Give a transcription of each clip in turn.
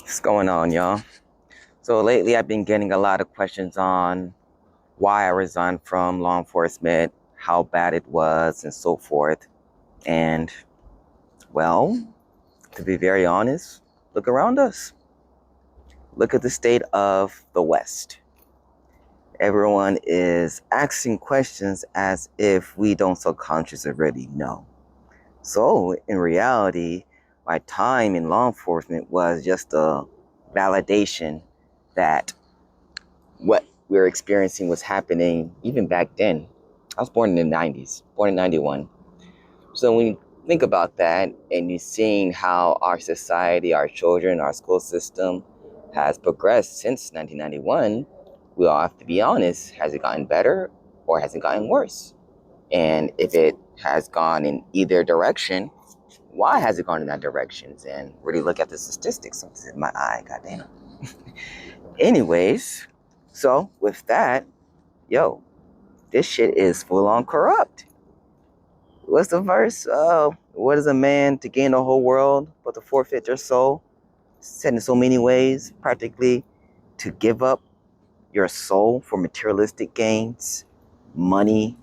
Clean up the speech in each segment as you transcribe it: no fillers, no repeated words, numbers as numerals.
What's going on, y'all? So lately I've been getting a lot of questions on why I resigned from law enforcement, how bad it was, and so forth. And, well, to be very honest, look around us. Look at the state of the West. Everyone is asking questions as if we don't subconsciously already know. So, in reality, my time in law enforcement was just a validation that what we were experiencing was happening even back then. I was born in the 90s, born in 91. So when you think about that and you're seeing how our society, our children, our school system has progressed since 1991, we all have to be honest. Has it gotten better or has it gotten worse? And if it has gone in either direction, why has it gone in that direction? And really look at the statistics. Something's in my eye, goddamn. Anyways, so with that, yo, this shit is full on corrupt. What's the verse? What is a man to gain the whole world but to forfeit their soul? Said in so many ways, practically to give up your soul for materialistic gains, money,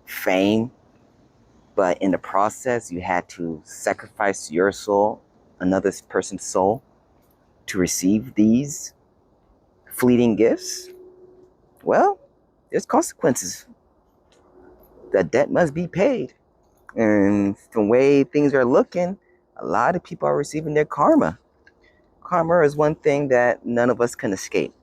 fame. But in the process, you had to sacrifice your soul, another person's soul, to receive these fleeting gifts. Well, there's consequences. The debt must be paid. And the way things are looking, a lot of people are receiving their karma. Karma is one thing that none of us can escape.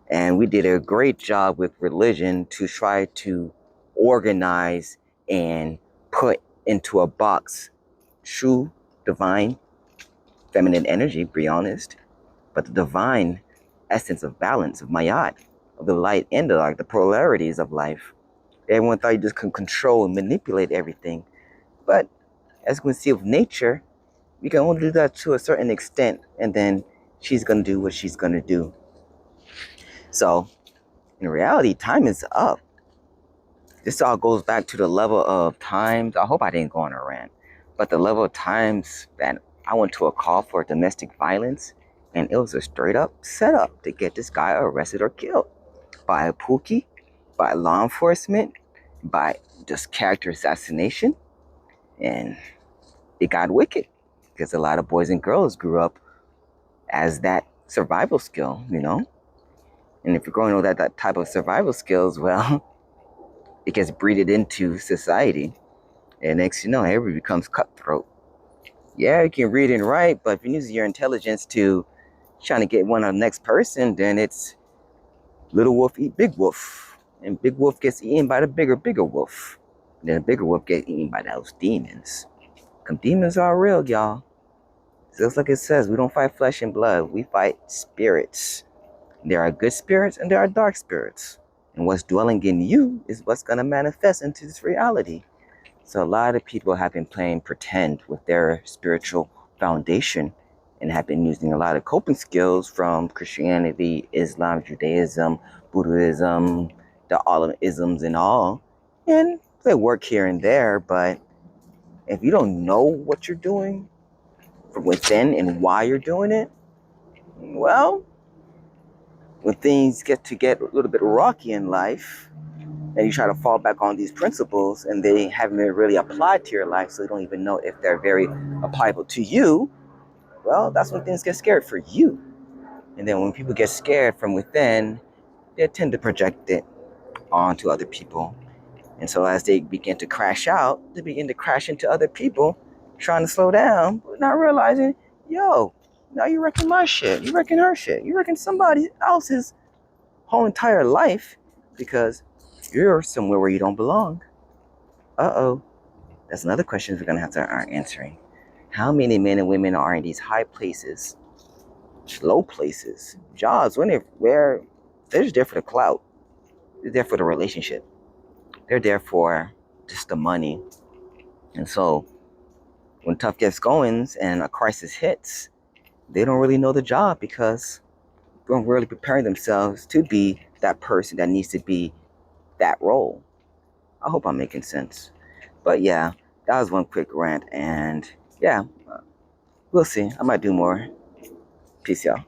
And we did a great job with religion to try to organize and put into a box true, divine, feminine energy, be honest, but the divine essence of balance, of mayat, of the light and the dark, the polarities of life. Everyone thought you just could control and manipulate everything. But as we can see with nature, we can only do that to a certain extent, and then she's going to do what she's going to do. So, in reality, time is up. This all goes back to the level of times. I hope I didn't go on a rant, but the level of times that I went to a call for domestic violence, and it was a straight up setup to get this guy arrested or killed by a pookie, by law enforcement, by just character assassination, and it got wicked because a lot of boys and girls grew up as that survival skill, you know? And if you're growing with that type of survival skills, well, it gets breeded into society. And next you know, everybody becomes cutthroat. Yeah, you can read and write, but if you use your intelligence to trying to get one of the next person, then it's little wolf eat big wolf. And big wolf gets eaten by the bigger wolf. And then the bigger wolf gets eaten by those demons. Because demons are real, y'all. Just like it says, we don't fight flesh and blood. We fight spirits. There are good spirits and there are dark spirits. And what's dwelling in you is what's going to manifest into this reality. So a lot of people have been playing pretend with their spiritual foundation and have been using a lot of coping skills from Christianity, Islam, Judaism, Buddhism, the all of isms and all. And they work here and there, but if you don't know what you're doing from within and why you're doing it, well, when things get a little bit rocky in life, and you try to fall back on these principles and they haven't been really applied to your life, so you don't even know if they're very applicable to you, well, that's when things get scared for you. And then when people get scared from within, they tend to project it onto other people. And so as they begin to crash out, they begin to crash into other people, trying to slow down, but not realizing, yo, now you're wrecking my shit, you're wrecking her shit, you're wrecking somebody else's whole entire life because you're somewhere where you don't belong. Uh-oh. That's another question we're going to have to start answering. How many men and women are in these high places, low places, jobs, where they're just there for the clout. They're there for the relationship. They're there for just the money. And so when tough gets going and a crisis hits, they don't really know the job because they don't really prepare themselves to be that person that needs to be that role. I hope I'm making sense. But yeah, that was one quick rant. And yeah, we'll see. I might do more. Peace, y'all.